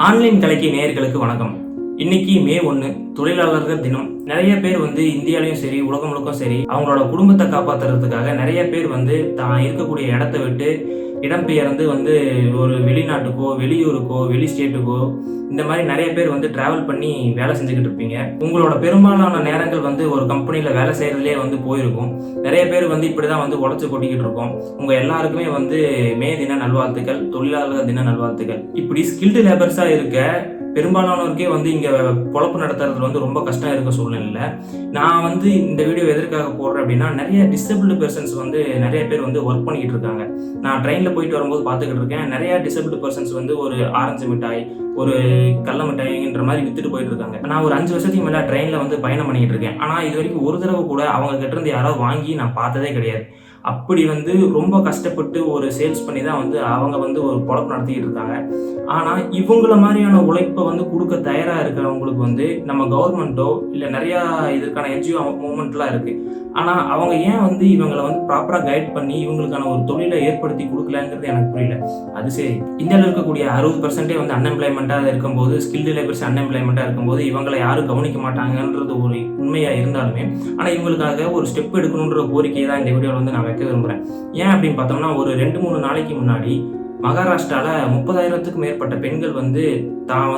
Online கலைக்கு நேயர்களுக்கு வணக்கம். இன்னைக்கு மே 1 தொழிலாளர்கள் தினம். நிறைய பேர் இந்தியாலையும் சரி உலகம் முழுக்கும் சரி அவங்களோட குடும்பத்தை காப்பாற்றுறதுக்காக நிறைய பேர் தான் இருக்கக்கூடிய இடத்த விட்டு இடம்பெயர்ந்து ஒரு வெளிநாட்டுக்கோ வெளியூருக்கோ வெளி ஸ்டேட்டுக்கோ இந்த மாதிரி நிறைய பேர் டிராவல் பண்ணி வேலை செஞ்சுக்கிட்டு இருப்பீங்க. உங்களோட பெரும்பாலான நேரங்கள் ஒரு கம்பெனியில் வேலை செய்கிறதுலே போயிருக்கும். நிறைய பேர் இப்படிதான் உழைச்சி கொட்டிக்கிட்டு இருக்கோம். உங்கள் எல்லாருக்குமே மே தின நல்வாழ்த்துக்கள், தொழிலாளர் தின நல்வாழ்த்துக்கள். இப்படி ஸ்கில்டு லேபர்ஸாக இருக்க பெரும்பாலானோருக்கே இங்கே பொழப்பு நடத்துறதுல ரொம்ப கஷ்டம் இருக்க சூழ்நிலையில் நான் இந்த வீடியோ எதற்காக போடுறேன் அப்படின்னா, நிறைய டிசபிள்டு பர்சன்ஸ் நிறைய பேர் ஒர்க் பண்ணிக்கிட்டு இருக்காங்க. நான் ட்ரெயினில் போயிட்டு வரும்போது பார்த்துக்கிட்டு இருக்கேன். நிறைய டிசபிள்டு பர்சன்ஸ் ஒரு ஆரஞ்சு மிட்டாய், ஒரு கடல மிட்டாய்ன்ற மாதிரி வித்துட்டு போயிட்டு இருக்காங்க. நான் ஒரு 5 வருஷத்துக்கு மேலே ட்ரெயினில் பயணம் பண்ணிக்கிட்டு இருக்கேன். ஆனால் இது வரைக்கும் ஒரு தடவை கூட அவங்க கிட்ட இருந்து யாராவது வாங்கி நான் பார்த்ததே கிடையாது. அப்படி ரொம்ப கஷ்டப்பட்டு ஒரு சேல்ஸ் பண்ணி தான் அவங்க ஒரு பொழப்பு நடத்திக்கிட்டு இருக்காங்க. ஆனால் இவங்கள மாதிரியான உழைப்பை கொடுக்க தயாராக இருக்கிறவங்களுக்கு நம்ம கவர்மெண்ட்டோ இல்லை நிறையா இதற்கான என்ஜிஓ மூவ்மெண்ட்லாம் இருக்குது. ஆனால் அவங்க ஏன் இவங்களை ப்ராப்பராக கைட் பண்ணி இவங்களுக்கான ஒரு தொழிலை ஏற்படுத்தி கொடுக்கலங்கிறது எனக்கு புரியல. அது சரி, இந்தியாவில் இருக்கக்கூடிய 60% அன்எம்ப்ளாய்மெண்ட்டாக இருக்கும்போது, ஸ்கில்டு லேபர்ஸ் அன்எம்ப்ளாய்மெண்ட்டாக இருக்கும்போது இவங்களை யாரும் கவனிக்க மாட்டாங்கன்றது ஒரு உண்மையாக இருந்தாலுமே, ஆனால் இவங்களுக்காக ஒரு ஸ்டெப் எடுக்கணுன்ற கோரிக்கையை தான் இந்த வீடியோவில் நான் வைக்க விரும்புகிறேன். ஏன் அப்படின்னு பார்த்தோம்னா, ஒரு 2-3 நாளைக்கு முன்னாடி மகாராஷ்டிராவில் 30,000த்துக்கு மேற்பட்ட பெண்கள் தான்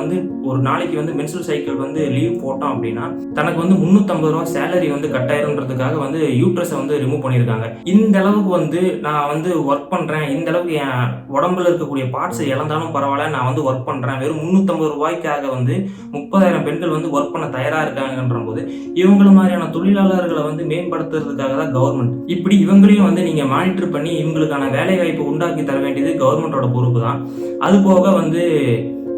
ஒரு நாளைக்கு மென்சுரல் சைக்கிள் லீவ் போட்டோம் அப்படின்னா தனக்கு 350 ரூபா சேலரி கட்டாயிருன்றதுக்காக யூட்ரஸை ரிமூவ் பண்ணியிருக்காங்க. இந்த அளவுக்கு நான் ஒர்க் பண்ணுறேன், இந்த அளவுக்கு என் உடம்புல இருக்கக்கூடிய பார்ட்ஸ் இழந்தாலும் பரவாயில்ல, நான் ஒர்க் பண்ணுறேன், வெறும் 350 ரூபாய்க்காக 30,000 பெண்கள் ஒர்க் பண்ண தயாராக இருக்காங்கன்ற போது இவங்கள மாதிரியான தொழிலாளர்களை மேம்படுத்துறதுக்காக தான் கவர்மெண்ட் இப்படி இவங்களையும் நீங்கள் மானிட்டர் பண்ணி இவங்களுக்கான வேலை வாய்ப்பு உண்டாக்கி தர வேண்டியது கவர்மெண்டோட பொறுப்பு தான். அது போக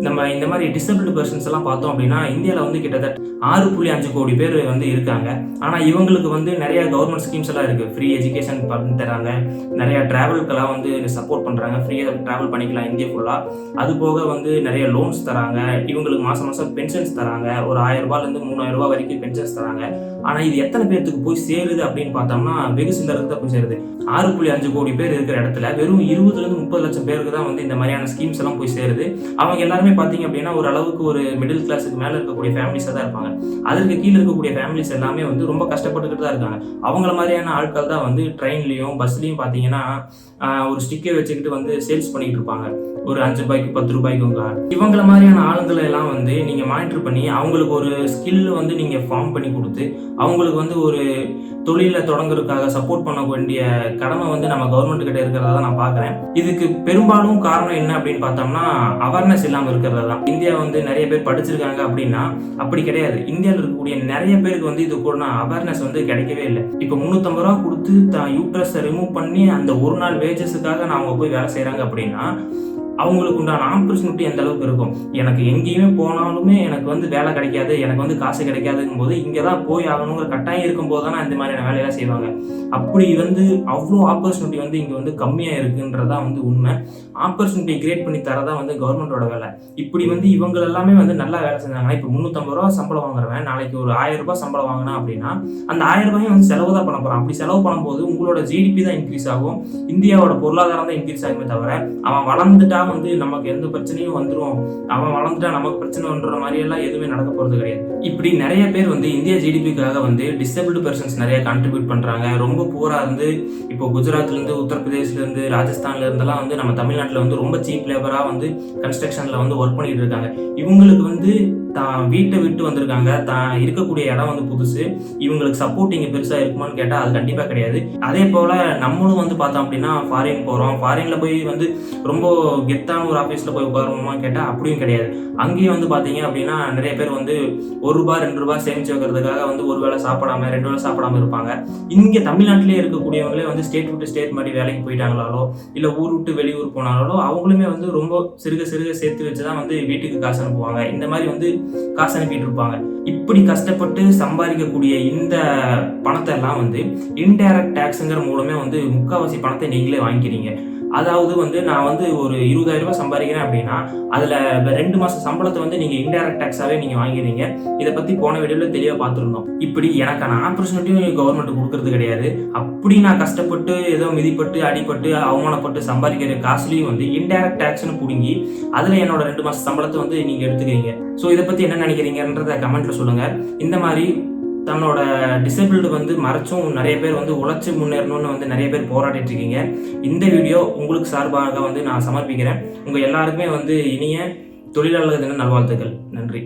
நம்ம இந்த மாதிரி டிசபிள்டு பர்சன்ஸ் எல்லாம் பார்த்தோம் அப்படின்னா இந்தியாவில் கிட்டத்தட்ட 6.5 கோடி பேர் இருக்காங்க. ஆனால் இவங்களுக்கு நிறைய கவர்மெண்ட் ஸ்கீம்ஸ் எல்லாம் இருக்குது. ஃப்ரீ எஜுகேஷன் பண்ணி தராங்க, நிறைய ட்ராவல்க்கெல்லாம் சப்போர்ட் பண்ணுறாங்க, ஃப்ரீயாக ட்ராவல் பண்ணிக்கலாம் இந்தியா ஃபுல்லாக. அது போக நிறைய லோன்ஸ் தராங்க, இவங்களுக்கு மாதம் மாதம் பென்ஷன்ஸ் தராங்க, ஒரு 1000 ரூபாயிலேருந்து 3000 ரூபாய் வரைக்கும் பென்ஷன்ஸ் தராங்க. ஆனால் இது எத்தனை பேர்த்துக்கு போய் சேருது அப்படின்னு பார்த்தோம்னா வெகு சிலருக்கு தான் போய் சேருது. 6.5 கோடி பேர் இருக்கிற இடத்துல வெறும் 20-30 லட்சம் பேருக்கு தான் இந்த மாதிரியான ஸ்கீம்ஸ் எல்லாம் போய் சேருது. அவங்க எல்லாருமே பார்த்தீங்க அப்படின்னா ஒரு அளவுக்கு ஒரு மிடில் கிளாஸுக்கு மேலே இருக்கக்கூடிய ஃபேமிலிஸாக தான் இருப்பாங்க. அதற்கு கீழே இருக்கக்கூடிய ஃபேமிலிஸ் எல்லாமே ரொம்ப கஷ்டப்பட்டுக்கிட்டு தான் இருக்காங்க. அவங்கள மாதிரியான ஆட்கள் தான் ட்ரெயின்லையும் பஸ்லையும் பார்த்தீங்கன்னா ஒரு ஸ்டிக்கை வச்சுக்கிட்டு சேல்ஸ் பண்ணிக்கிட்டு இருப்பாங்க. ஒரு 5 ரூபாய்க்கு 10 ரூபாய்க்கு இவங்கள மாதிரியான ஆளுங்களை எல்லாம் நீங்கள் மானிட்டர் பண்ணி அவங்களுக்கு ஒரு ஸ்கில் நீங்கள் ஃபார்ம் பண்ணி கொடுத்து அவங்களுக்கு ஒரு தொழிலை தொடங்குறதுக்காக சப்போர்ட் பண்ண வேண்டிய கடமை நம்ம கவர்மெண்ட் கிட்ட இருக்கிறதா தான் நான் பார்க்குறேன். இதுக்கு பெரும்பாலும் காரணம் என்ன அப்படின்னு பார்த்தோம்னா அவேர்னஸ் இல்லாமல் இருக்கிறது தான். இந்தியா நிறைய பேர் படிச்சிருக்காங்க அப்படின்னா அப்படி கிடையாது. இந்தியாவில் இருக்கக்கூடிய நிறைய பேருக்கு இது கூட அவேர்னஸ் கிடைக்கவே இல்லை. இப்போ 350 ரூபா கொடுத்து தான் யூட்ரஸை ரிமூவ் பண்ணி அந்த ஒரு நாள் வேஜஸுக்காக அவங்க போய் வேலை செய்கிறாங்க அப்படின்னா அவங்களுக்கு உண்டான ஆப்பர்ச்சுனிட்டி எந்த அளவுக்கு இருக்கும். எனக்கு எங்கேயுமே போனாலுமே எனக்கு வேலை கிடைக்காது, எனக்கு காசு கிடைக்காதுங்கும் போது இங்கே தான் போய் ஆகணுங்கிற கட்டாயம் இருக்கும்போது தான் இந்த மாதிரியான வேலையெல்லாம் செய்வாங்க. அப்படி அவ்வளோ ஆப்பர்ச்சுனிட்டி இங்கே கம்மியாக இருக்குன்றதான் உண்மை. ஆப்பர்ச்சுனிட்டி கிரியேட் பண்ணி தரதான் கவர்மெண்டோட வேலை. இப்படி இவங்க எல்லாமே நல்லா வேலை செஞ்சாங்கன்னா இப்போ 350 ரூபா சம்பளம் வாங்குறவன் நாளைக்கு ஒரு 1000 ரூபாய் சம்பளம் வாங்கினா அப்படின்னா அந்த 1000 ரூபாயும் செலவு தான் பண்ண போகிறான். அப்படி செலவு பண்ணும்போது உங்களோட ஜிடிபி தான் இன்க்ரீஸ் ஆகும், இந்தியாவோட பொருளாதாரம் தான் இன்க்ரீஸ் ஆகுமே தவிர அவன் வளர்ந்துட்டா நமக்கு எந்த பிரச்சனையும் வந்துடும், அவன் வளர்ந்துட்டா நமக்கு பிரச்சனை வந்துடுற மாதிரி எல்லாம் எதுவுமே நடக்க போறது கிடையாது. இப்படி நிறைய பேர் இந்தியா ஜிடிபிக்காக டிசபிள்டு பர்சன்ஸ் நிறைய கான்ட்ரிபியூட் பண்றாங்க. ரொம்ப பூரா இப்போ குஜராத்ல இருந்து உத்தரப்பிரதேஷ்ல இருந்து ராஜஸ்தான்ல இருந்தெல்லாம் நம்ம தமிழ்நாட்டில் ரொம்ப சீப் லேபரா கன்ஸ்ட்ரக்ஷன்ல ஒர்க் பண்ணிட்டு இருக்காங்க. இவங்களுக்கு தான் வீட்டை விட்டு வந்திருக்காங்க, தான் இருக்கக்கூடிய இடம் புதுசு, இவங்களுக்கு சப்போர்ட் இங்கே பெருசாக இருக்குமான்னு கேட்டால் அது கண்டிப்பாக கிடையாது. அதே போல் நம்மளும் பார்த்தோம் அப்படின்னா ஃபாரின் போகிறோம், ஃபாரினில் போய் ரொம்ப கெத்தான ஒரு ஆஃபீஸில் போய் உட்காருவோமான்னு கேட்டால் அப்படியும் கிடையாது. அங்கேயும் பார்த்தீங்க அப்படின்னா நிறைய பேர் 1 ரூபாய் 2 ரூபாய் சேமிச்சு வைக்கிறதுக்காக ஒரு வேளை சாப்பிடாம 2 வேளை சாப்பிடாம இருப்பாங்க. இங்கே தமிழ்நாட்டிலே இருக்கக்கூடியவங்களே ஸ்டேட் விட்டு ஸ்டேட் மாதிரி வேலைக்கு போயிட்டாங்களாலோ இல்லை ஊர் விட்டு வெளியூர் போனாலோ அவங்களுமே ரொம்ப சிறுக சிறுக சேர்த்து வச்சு தான் வீட்டுக்கு காசு அனுப்புவாங்க. இந்த மாதிரி காசு அனுப்பிட்டு இருப்பாங்க. இப்படி கஷ்டப்பட்டு சம்பாதிக்கக்கூடிய இந்த பணத்தை எல்லாம் இன்டைரக்ட் டேக்ஸுங்கிற மூலமே முக்கால்வாசி பணத்தை நீங்களே வாங்கிக்கிறீங்க. அதாவது வந்து நான் வந்து ஒரு 20,000 ரூபாய் சம்பாதிக்கிறேன் அப்படின்னா அதில் 2 மாச சம்பளத்தை வந்து நீங்கள் இன்டைரக்ட் டேக்ஸாகவே நீங்கள் வாங்கிறீங்க. இதை பற்றி போன வீடியோவில் தெளிவாக பார்த்துருந்தோம். இப்படி எனக்கான ஆப்பர்ச்சுனிட்டியும் கவர்மெண்ட் கொடுக்கறது கிடையாது. அப்படி நான் கஷ்டப்பட்டு ஏதோ மிதிப்பட்டு அடிப்பட்டு அவமானப்பட்டு சம்பாதிக்கிற காசுலையும் வந்து இன்டைரக்ட் டேக்ஸ்னு பிடுங்கி அதில் என்னோட 2 மாச சம்பளத்தை வந்து நீங்கள் எடுத்துக்கிறீங்க. ஸோ இதை பற்றி என்ன நினைக்கிறீங்கன்றத கமெண்ட்டில் சொல்லுங்கள். இந்த மாதிரி தன்னோட டிசேபிள்டு வந்து மறைச்சும் நிறைய பேர் வந்து உழைச்சி முன்னேறணும்னு வந்து நிறைய பேர் போராடிட்டு இருக்கீங்க. இந்த வீடியோ உங்களுக்கு சார்பாக வந்து நான் சமர்ப்பிக்கிறேன். உங்கள் எல்லாருக்குமே வந்து இனிய தொழிலாளர் தின நல்வாழ்த்துக்கள். நன்றி.